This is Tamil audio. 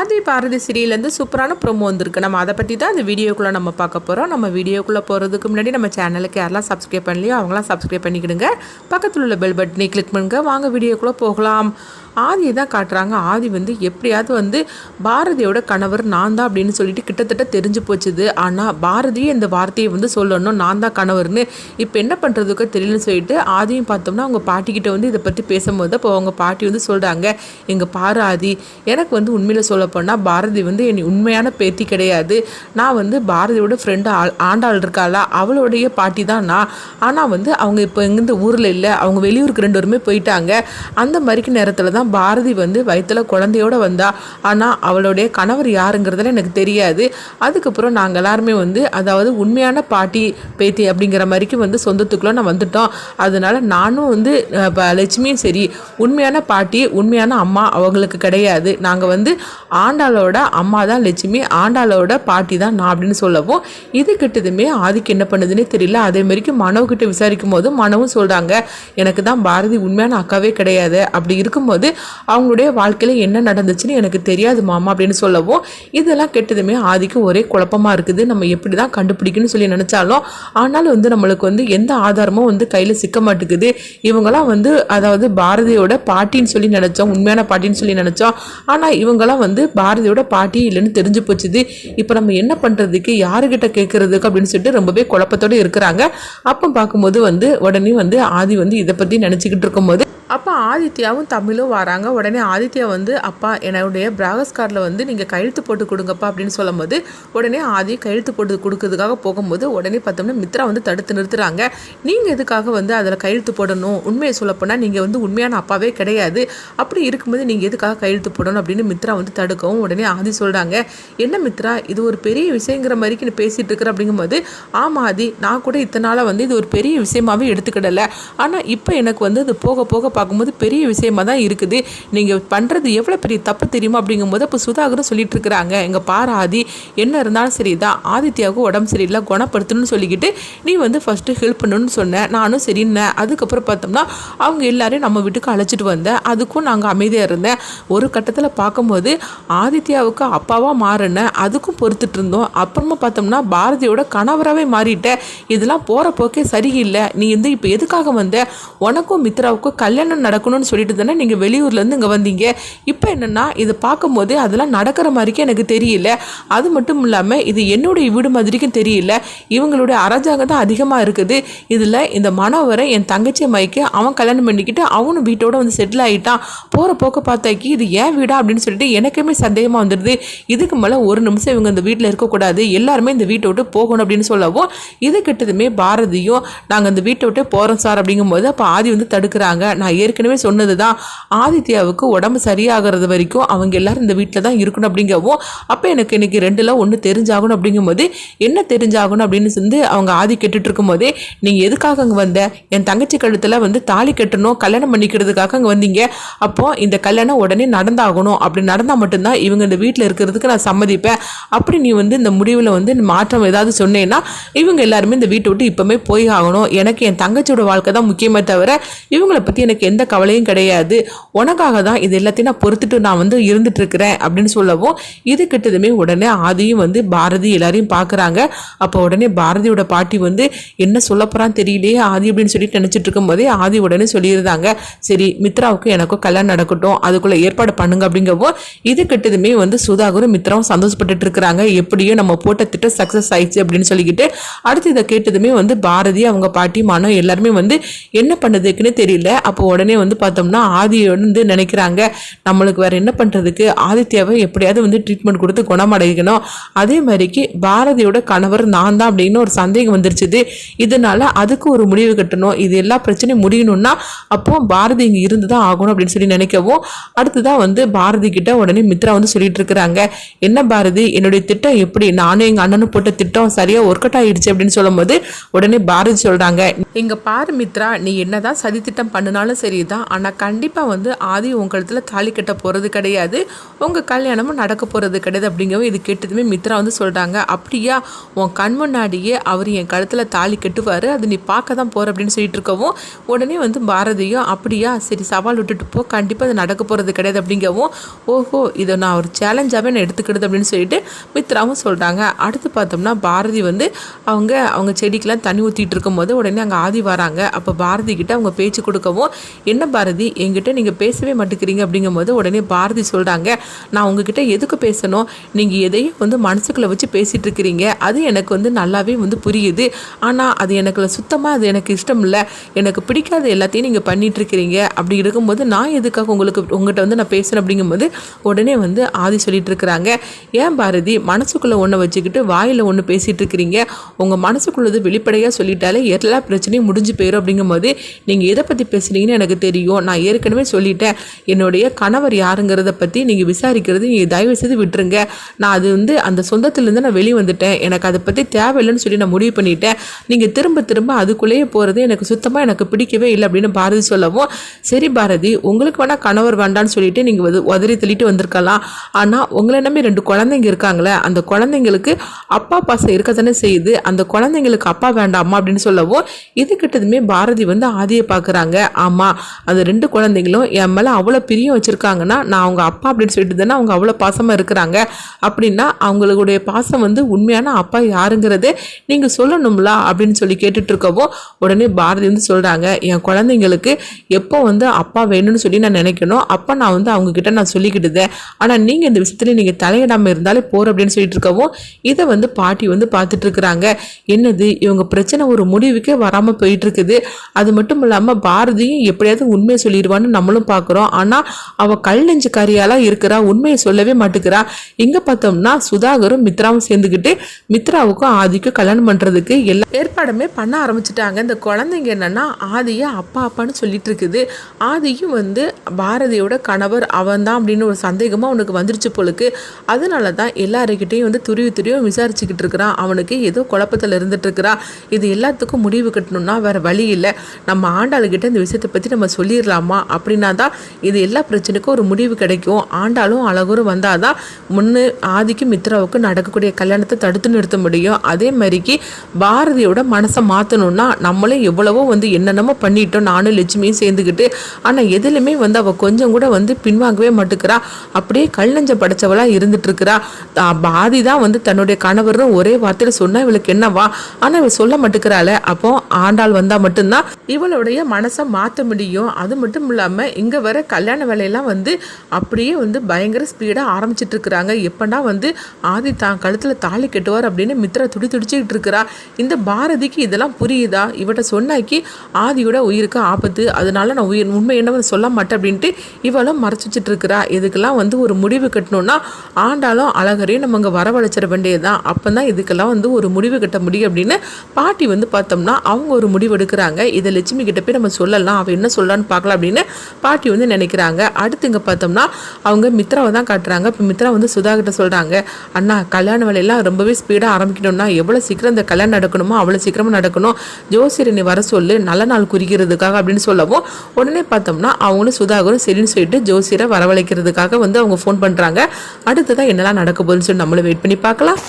ஆதி பாரதி சீரியல்லேருந்து சூப்பரான ப்ரோமோ வந்திருக்கு. நம்ம அதை பற்றி தான் இந்த வீடியோக்குள்ளே நம்ம பார்க்க போகிறோம். நம்ம வீடியோக்குள்ளே போகிறதுக்கு முன்னாடி நம்ம சேனலுக்கு யாரெல்லாம் சப்ஸ்கிரைப் பண்ணலையோ அவங்களாம் சப்ஸ்கிரைப் பண்ணிக்கிடுங்க. பக்கத்தில் உள்ள பெல் பட்டனை கிளிக் பண்ணுங்க. வாங்க வீடியோக்குள்ளே போகலாம். ஆதியை தான் காட்டுறாங்க. ஆதி எப்படியாவது பாரதியோட கணவர் நான் தான் அப்படின்னு சொல்லிட்டு கிட்டத்தட்ட தெரிஞ்சு போச்சுது. ஆனால் பாரதியே இந்த வார்த்தையை சொல்லணும், நான் தான் கணவர்னு. இப்போ என்ன பண்ணுறதுக்கோ தெரியலன்னு சொல்லிட்டு ஆதியும் பார்த்தோம்னா அவங்க பாட்டிக்கிட்ட இதை பற்றி பேசும்போது அப்போ அவங்க பாட்டி சொல்கிறாங்க, எங்கள் பாரு ஆதி, எனக்கு உண்மையில் சொல்லப்போனால் பாரதி என் உண்மையான பேத்தி கிடையாது. நான் பாரதியோட ஃப்ரெண்டு ஆண்டாள் இருக்காளா, அவளுடைய பாட்டி தான் நான். ஆனால் அவங்க இப்போ எங்கேருந்து ஊரில் இல்லை, அவங்க வெளியூருக்கு 2 பேருமே போயிட்டாங்க. அந்த மாதிரிக்கு நேரத்தில் தான் பாரதி வயிற்றுல குழந்தையோட வந்தா. ஆனால் அவளுடைய கணவர் யாருங்கிறதுல எனக்கு தெரியாது. அதுக்கப்புறம் நாங்கள் எல்லாருமே அதாவது உண்மையான பாட்டி பேத்தி அப்படிங்கிற மாதிரிக்கு சொந்தத்துக்குள்ள நான் வந்துட்டோம். அதனால நானும் லட்சுமியும் சரி, உண்மையான பாட்டி உண்மையான அம்மா அவங்களுக்கு கிடையாது. நாங்கள் ஆண்டாளோட அம்மா தான் லட்சுமி, ஆண்டாளோட பாட்டி தான் நான் அப்படின்னு சொல்லவும் இது கிட்டதுமே ஆதிக்கு என்ன பண்ணுதுன்னே தெரியல. அதே மாதிரிக்கு மனவு கிட்ட விசாரிக்கும் போது மனவும் சொல்கிறாங்க, எனக்கு தான் பாரதி உண்மையான அக்காவே கிடையாது. அப்படி இருக்கும்போது அவங்களுடைய வாழ்க்கையில் என்ன நடந்துச்சுன்னு எனக்கு தெரியாது மாமா அப்படின்னு சொல்லவும் இதெல்லாம் கெட்டதுமே ஆதிக்கு ஒரே குழப்பமாக இருக்குது. நம்ம எப்படி தான் கண்டுபிடிக்கணும்னு சொல்லி நினச்சாலும் ஆனாலும் நம்மளுக்கு எந்த ஆதாரமும் கையில் சிக்க மாட்டேங்குது. இவங்களாம் அதாவது பாரதியோட பாட்டின்னு சொல்லி நினச்சோம், உண்மையான பாட்டின்னு சொல்லி நினச்சோம். ஆனால் இவங்களாம் பாரதியோட பாட்டி இல்லைன்னு தெரிஞ்சு போச்சுது. இப்போ நம்ம என்ன பண்ணுறதுக்கு, யாருக்கிட்ட கேட்கறதுக்கு அப்படின்னு சொல்லிட்டு ரொம்பவே குழப்பத்தோடு இருக்கிறாங்க. அப்போ பார்க்கும்போது உடனே ஆதி இதை பற்றி நினச்சிக்கிட்டு இருக்கும்போது அப்போ ஆதித்யாவும் தமிழும் வராங்க. உடனே ஆதித்யா அப்பா என்னுடைய பிராகஸ் கார்டில் நீங்கள் கையெழுத்து போட்டு கொடுங்கப்பா அப்படின்னு சொல்லும்போது உடனே ஆதி கையெழுத்து போட்டு கொடுக்கறதுக்காக போகும்போது உடனே பார்த்தோம்னா மித்ரா தடுத்து நிறுத்துறாங்க. நீங்கள் எதுக்காக அதில் கையெழுத்து போடணும், உண்மையை சொல்லப்போனால் நீங்கள் உண்மையான அப்பாவே கிடையாது. அப்படி இருக்கும்போது நீங்கள் எதுக்காக கையெழுத்து போடணும் அப்படின்னு மித்ரா தடுக்கவும் உடனே ஆதி சொல்கிறாங்க, என்ன மித்ரா இது ஒரு பெரிய விஷயங்கிற மாதிரிக்கு நீ பேசிகிட்டு இருக்கிற அப்படிங்கும்போது, ஆமாம் ஆதி, நான் கூட இத்தனை நாளாக இது ஒரு பெரிய விஷயமாகவே எடுத்துக்கிடலை. ஆனால் இப்போ எனக்கு அது போக போக பார்க்கும்போது பெரிய விஷயமா தான் இருக்குது. நீங்கள் பண்ணுறது எவ்வளோ பெரிய தப்பு தெரியுமா அப்படிங்கும்போது அப்போ சுதாகரும் சொல்லிட்டு இருக்கிறாங்க, எங்கள் பாரு ஆதி, என்ன இருந்தாலும் சரி தான், ஆதித்யாவுக்கு உடம்பு சரியில்லை, குணப்படுத்தணும்னு சொல்லிக்கிட்டு நீ ஃபஸ்ட்டு ஹெல்ப் பண்ணணும்னு சொன்னேன். நானும் சரின்னேன். அதுக்கப்புறம் பார்த்தோம்னா அவங்க எல்லாரையும் நம்ம வீட்டுக்கு அழைச்சிட்டு வந்தேன். அதுக்கும் நாங்கள் அமைதியாக இருந்தேன். ஒரு கட்டத்தில் பார்க்கும்போது ஆதித்யாவுக்கு அப்பாவாக மாறினேன், அதுக்கும் பொறுத்துட்டு இருந்தோம். அப்புறமா பார்த்தோம்னா பாரதியோட கணவராகவே மாறிட்டேன். இதெல்லாம் போகிற போக்கே சரியில்லை. நீ இப்போ எதுக்காக வந்த, உனக்கும் மித்ராவுக்கும் கல்யாணம் நடக்கணும்னு சொல்லிட்டு தானே நீங்கள் வெளியூர்லேருந்து இங்கே வந்தீங்க. இப்போ என்னென்னா இதை பார்க்கும்போது அதெல்லாம் நடக்கிற மாதிரிக்கு எனக்கு தெரியல. அது மட்டும் இல்லாமல் இது என்னுடைய வீடு மாதிரிக்கும் தெரியல. இவங்களுடைய அரசாங்கம் தான் அதிகமாக இருக்குது. இதில் இந்த மனோவரை என் தங்கச்சி மைக்கு அவன் கல்யாணம் பண்ணிக்கிட்டு அவனும் வீட்டோட செட்டில் ஆகிட்டான். போகிற போக்க பார்த்தாக்கி இது ஏன் வீடா அப்படின்னு சொல்லிட்டு எனக்குமே சந்தேகமாக வந்துடுது. இதுக்கு மேலே ஒரு நிமிஷம் இவங்க இந்த வீட்டில் இருக்கக்கூடாது, எல்லாருமே இந்த வீட்டை விட்டு போகணும் அப்படின்னு சொல்லவும் இது கிட்டதுமே பாரதியும் நாங்கள் இந்த வீட்டை விட்டு போகிறோம் சார் அப்படிங்கும்போது அப்போ ஆதி தடுக்கிறாங்க. நான் ஏற்கனவே சொன்னது தான், ஆதித்யாவுக்கு உடம்பு சரியாகிறது வரைக்கும் அவங்க எல்லாரும் இந்த வீட்டில் தான் இருக்கணும் அப்படிங்கவும் அப்போ எனக்கு இன்னைக்கு 2ல் 1 தெரிஞ்சாகணும் அப்படிங்கும்போது என்ன தெரிஞ்சாகணும் அப்படின்னு அவங்க ஆதி கேட்டுட்டு இருக்கும்போதே, நீங்கள் எதுக்காக அங்கே வந்த, என் தங்கச்சி கழுத்தில் தாலி கட்டணும், கல்யாணம் பண்ணிக்கிறதுக்காக அங்கே வந்தீங்க. அப்போ இந்த கல்யாணம் உடனே நடந்தாகணும். அப்படி நடந்தால் மட்டும்தான் இவங்க இந்த வீட்டில் இருக்கிறதுக்கு நான் சம்மதிப்பேன். அப்படி நீ இந்த முடிவில் மாற்றம் ஏதாவது சொன்னேன்னா இவங்க எல்லாருமே இந்த வீட்டை விட்டு இப்போமே போய் ஆகணும். எனக்கு என் தங்கச்சியோட வாழ்க்கை தான் முக்கியமே தவிர இவங்களை பற்றி எனக்கு எந்த கவலையும் கிடையாது. உனக்காக தான் இது எல்லாத்தையும் நான் பொறுத்துட்டு நான் இருந்துட்டு இருக்கிறேன் அப்படின்னு சொல்லவும் இது கிட்டதுமே உடனே ஆதியும் பாரதி எல்லாரையும் பார்க்குறாங்க. அப்போ உடனே பாரதியோட பாட்டி என்ன சொல்ல போகிறான்னு தெரியலையே ஆதி அப்படின்னு சொல்லிட்டு நினச்சிட்டு இருக்கும்போதே ஆதி உடனே சொல்லியிருந்தாங்க, சரி மித்ராவுக்கும் எனக்கும் கல்யாணம் நடக்கட்டும், அதுக்குள்ளே ஏற்பாடு பண்ணுங்க அப்படிங்கவும் இது கிட்டதுமே சுதாகரும் மித்ராவும் சந்தோஷப்பட்டுட்டு இருக்கிறாங்க. எப்படியோ நம்ம போட்ட திட்டம் சக்ஸஸ் ஆயிடுச்சு அப்படின்னு சொல்லிக்கிட்டு அடுத்து இதை கேட்டதுமே பாரதி அவங்க பாட்டி மனோ எல்லாருமே என்ன பண்ணதுக்குன்னு தெரியல. அப்போ உடனே பார்த்தோம்னா ஆதியோடு நினைக்கிறாங்க, நம்மளுக்கு வேறு என்ன பண்ணுறதுக்கு, ஆதித்யாவை எப்படியாவது ட்ரீட்மெண்ட் கொடுத்து குணமடைக்கணும். அதே மாதிரிக்கு பாரதியோட கணவர் நான் தான் அப்படின்னு ஒரு சந்தேகம் வந்துருச்சுது. இதனால அதுக்கு ஒரு முடிவு கட்டணும். இது எல்லா பிரச்சனையும் முடியணும்னா அப்போ பாரதி இங்கே இருந்து தான் ஆகணும் அப்படின்னு சொல்லி நினைக்கவும் அடுத்துதான் பாரதி கிட்ட உடனே மித்ரா சொல்லிட்டு இருக்கிறாங்க, என்ன பாரதி, என்னுடைய திட்டம் எப்படி, நானும் எங்கள் அண்ணனும் போட்ட திட்டம் சரியாக ஒர்க் அவுட் ஆகிடுச்சு அப்படின்னு சொல்லும்போது உடனே பாரதி சொல்கிறாங்க, இங்கே பாரு மித்ரா, நீ என்னதான் சதி திட்டம் பண்ணினாலும் சரி தான், ஆனால் கண்டிப்பாக வந்து ஆதி உங்கள் கழுத்தில் தாலி கட்ட போகிறது கிடையாது, உங்கள் கல்யாணமும் நடக்க போகிறது கிடையாது அப்படிங்கவும் இது கேட்டதுமே மித்ரா வந்து சொல்கிறாங்க. அப்படியா, உன் கண் முன்னாடியே அவர் என் கழுத்தில் தாலி கட்டுவார், அது நீ பார்க்க தான் போகிற அப்படின்னு சொல்லிட்டு இருக்கவும் உடனே வந்து பாரதியும் அப்படியா சரி சவால் விட்டுட்டு போ, கண்டிப்பாக அது நடக்க போகிறது கிடையாது அப்படிங்கவும் ஓஹோ இதை நான் ஒரு சேலஞ்சாகவே நான் எடுத்துக்கிடுது அப்படின்னு சொல்லிட்டு மித்ராவும் சொல்கிறாங்க. அடுத்து பார்த்தோம்னா பாரதி வந்து அவங்க செடிக்கெலாம் தண்ணி ஊற்றிட்டு இருக்கும்போது உடனே அங்கே ஆதி வராங்க. அப்போ பாரதி கிட்ட அவங்க பேச்சு கொடுக்கவும் என்ன பாரதி என்கிட்ட நீங்கள் பேசவே மாட்டேங்கிறீங்க அப்படிங்கும்போது உடனே பாரதி சொல்கிறாங்க, நான் உங்ககிட்ட எதுக்கு பேசணும், நீங்கள் எதையும் வந்து மனசுக்குள்ளே வச்சு பேசிகிட்டு இருக்கிறீங்க, அது எனக்கு வந்து நல்லாவே வந்து புரியுது, ஆனால் அது எனக்கு சுத்தமாக அது எனக்கு இஷ்டம் இல்லை, எனக்கு பிடிக்காத எல்லாத்தையும் நீங்கள் பண்ணிகிட்ருக்கிறீங்க, அப்படி இருக்கும்போது நான் எதுக்காக உங்கள்கிட்ட வந்து நான் பேசுகிறேன் அப்படிங்கும்போது உடனே வந்து ஆதி சொல்லிட்டு இருக்கிறாங்க, ஏன் பாரதி மனசுக்குள்ளே ஒன்றை வச்சுக்கிட்டு வாயில் ஒன்று பேசிகிட்டு இருக்கிறீங்க, உங்கள் மனசுக்குள்ளது வெளிப்படையாக சொல்லிட்டாலே எல்லா பிரச்சனையும் முடிஞ்சு போயிடும் அப்படிங்கும்போது நீங்கள் எதை பற்றி பேசுகிறீங்கன்னு எனக்கு தெரியும், நான் ஏற்கனவே சொல்லிட்டேன், என்னுடைய கணவர் யாருங்கிறத பற்றி நீங்கள் விசாரிக்கிறது நீங்கள் தயவு செய்து விட்டுருங்க, நான் அது வந்து அந்த சொந்தத்திலேருந்து நான் வெளியே வந்துட்டேன், எனக்கு அதை பற்றி தேவையில்லைன்னு சொல்லி நான் முடிவு பண்ணிட்டேன், நீங்கள் திரும்ப திரும்ப அதுக்குள்ளேயே போகிறது எனக்கு சுத்தமாக எனக்கு பிடிக்கவே இல்லை அப்படின்னு பாரதி சொல்லவும் சரி பாரதி உங்களுக்கு வேணால் கணவர் வேண்டான்னு சொல்லிட்டு நீங்கள் உதறி தள்ளிட்டு வந்திருக்கலாம், ஆனால் உங்களை நம்பி 2 குழந்தைங்க இருக்காங்களே, அந்த குழந்தைங்களுக்கு அப்பா பாசம் இருக்க தானே செய்யுது, அந்த குழந்தைங்களுக்கு அப்பா வேண்டாமா அப்படின்னு சொல்லவும் இது கிட்டதுமே பாரதி வந்து ஆதியை பார்க்குறாங்க. ஆமாம் அந்த 2 குழந்தைங்களும் என் மேலே அவ்வளோ பிரியம் வச்சுருக்காங்கன்னா நான் அவங்க அப்பா அப்படின்னு சொல்லிட்டு தானே அவங்க அவ்வளோ பாசமாக இருக்கிறாங்க, அப்படின்னா அவங்களுடைய பாசம் வந்து உண்மையான அப்பா யாருங்கிறதே நீங்கள் சொல்லணும்ல அப்படின்னு சொல்லி கேட்டுட்ருக்கவும் உடனே பாரதி வந்து சொல்கிறாங்க, என் குழந்தைங்களுக்கு எப்போ வந்து அப்பா வேணும்னு சொல்லி நான் நினைக்கணும், அப்போ நான் வந்து அவங்கக்கிட்ட நான் சொல்லிக்கிட்டுதேன், ஆனால் நீங்கள் இந்த விஷயத்துல நீங்கள் தலையிடாமல் இருந்தாலே போகிற அப்படின்னு சொல்லிட்டு இருக்கவும் இதை வந்து பாட்டி வந்து பார்த்துட்டு இருக்கிறாங்க. என்னது இவங்க பிரச்சனை ஒரு முடிவுக்கே வராமல் போயிட்டு இருக்குது, அது மட்டும் இல்லாமல் பாரதியும் எப்படியாவது உண்மையை சொல்லிடுவான்னு நம்மளும் பார்க்குறோம், ஆனால் அவள் கல் நெஞ்சு காரியாலாம் இருக்கிறா, உண்மையை சொல்லவே மாட்டேங்கிறா. இங்கே பார்த்தோம்னா சுதாகரும் மித்ராவும் சேர்ந்துக்கிட்டு மித்ராவுக்கும் ஆதிக்கும் கல்யாணம் பண்ணுறதுக்கு எல்லா ஏற்பாடுமே பண்ண ஆரம்பிச்சிட்டாங்க. இந்த குழந்தைங்க என்னன்னா ஆதியை அப்பா அப்பான்னு சொல்லிட்டு இருக்குது. ஆதியும் வந்து பாரதியோட கணவர் அவன் தான் அப்படின்னு ஒரு சந்தேகமாக அவனுக்கு வந்துருச்சு போலுக்கு. அதனால தான் எல்லாருக்கிட்டையும் வந்து துருவி விசாரிச்சுக்கிட்டு இருக்கிறான். அவனுக்கு ஏதோ குழப்பத்தில் இருந்துட்டு இருக்கிறான். இது எல்லாத்துக்கும் முடிவு கட்டணும்னா வேற வழி இல்லை, நம்ம ஆண்டாளுக்கிட்ட இந்த விஷயத்தை பற்றி நம்ம சொல்லிடலாமா, அப்படின்னா தான் இது எல்லா பிரச்சனைக்கும் ஒரு முடிவு கிடைக்கும். ஆண்டாளும் அழகரும் வந்தால் தான் முன்னு ஆதிக்கும் மித்ராவுக்கும் நடக்கக்கூடிய கல்யாணத்தை தடுத்து நிறுத்த முடியும். அதே மாதிரிக்கு பாரதியோட மனசை மாற்றணும்னா நம்மளும் எவ்வளவோ வந்து என்னென்னமோ பண்ணிட்டோம், நானும் லட்சுமியும் சேர்ந்துக்கிட்டு, ஆனால் எதுலையுமே வந்து அவள் கொஞ்சம் கூட வந்து பின்வாங்கவே மாட்டுக்கிறா, அப்படியே கல் நெஞ்சம் படைச்சவளாக இருந்துட்டு இருக்கிறா. பாதி தான் வந்து தன்னுடைய கணவர்னு ஒரே வார்த்தையில் சொன்னால் இவளுக்கு என்னவா, ஆனால் இவள் சொல்ல மாட்டுக்கிறாள். அப்போ ஆண்டாள் வந்தால் மட்டும்தான் இவளுடைய மனசை மாற்ற முடியும். அது மட்டும் இல்லாமல் இங்கே வர கல்யாண வேலையெல்லாம் வந்து அப்படியே வந்து பயங்கர ஸ்பீடாக ஆரம்பிச்சிட்டு இருக்கிறாங்க. எப்படா வந்து ஆதி தான் கழுத்தில் தாலி கட்டுவார் அப்படின்னு மித்ரா துடிச்சுக்கிட்டு இருக்கிறா. இந்த பாரதிக்கு இதெல்லாம் புரியுதா, இவட்ட சொன்னாக்கி ஆதியோட உயிருக்கு ஆபத்து, அதனால நான் உண்மை என்ன சொல்ல மாட்டேன் அப்படின்ட்டு இவளும் மறைச்சு வச்சுட்டு இருக்கிறா. இதுக்கெல்லாம் வந்து ஒரு முடிவு கட்டணும்னா ஆண்டாலும் அழகரையும் நம்ம அங்கே வரவழைச்சிட வேண்டியதுதான், அப்போ தான் இதுக்கெல்லாம் வந்து ஒரு முடிவு கட்ட முடியும் அப்படின்னு பாட்டி வந்து பார்த்தோம்னா அவங்க ஒரு முடிவு எடுக்கிறாங்க. இதை லட்சுமி கிட்ட போய் நம்ம சொல்லலாம், அவள் என்ன சொல்லலான்னு பார்க்கலாம் அப்படின்னு பாட்டி வந்து நினைக்கிறாங்க. அடுத்து இங்கே பார்த்தோம்னா அவங்க மித்ராவை தான் காட்டுறாங்க. இப்போ மித்ரா வந்து சுதா கிட்ட சொல்கிறாங்க, அண்ணா கல்யாண வேலையெல்லாம் ரொம்பவே ஸ்பீடாக ஆரம்பிக்கணும்னா எவ்வளோ சீக்கிரம் இந்த கல்யாணம் நடக்கணுமோ அவ்வளோ சீக்கிரமாக நடக்கணும், ஜோசியரை நீ வர சொல்லு நல்ல நாள் குறிக்கிறதுக்காக அப்படின்னு சொல்லவும் உடனே பார்த்தோம்னா அவங்களும் சுதாகரும் சரின்னு சொல்லிட்டு ஜோசியரை வரவழைக்கிறதுக்காக வந்து அவங்க ஃபோன் பண்ணுறாங்க. அடுத்ததான் என்னெல்லாம் நடக்க போகுதுன்னு சொல்லி நம்மளும் வெயிட் பண்ணி பார்க்கலாம்.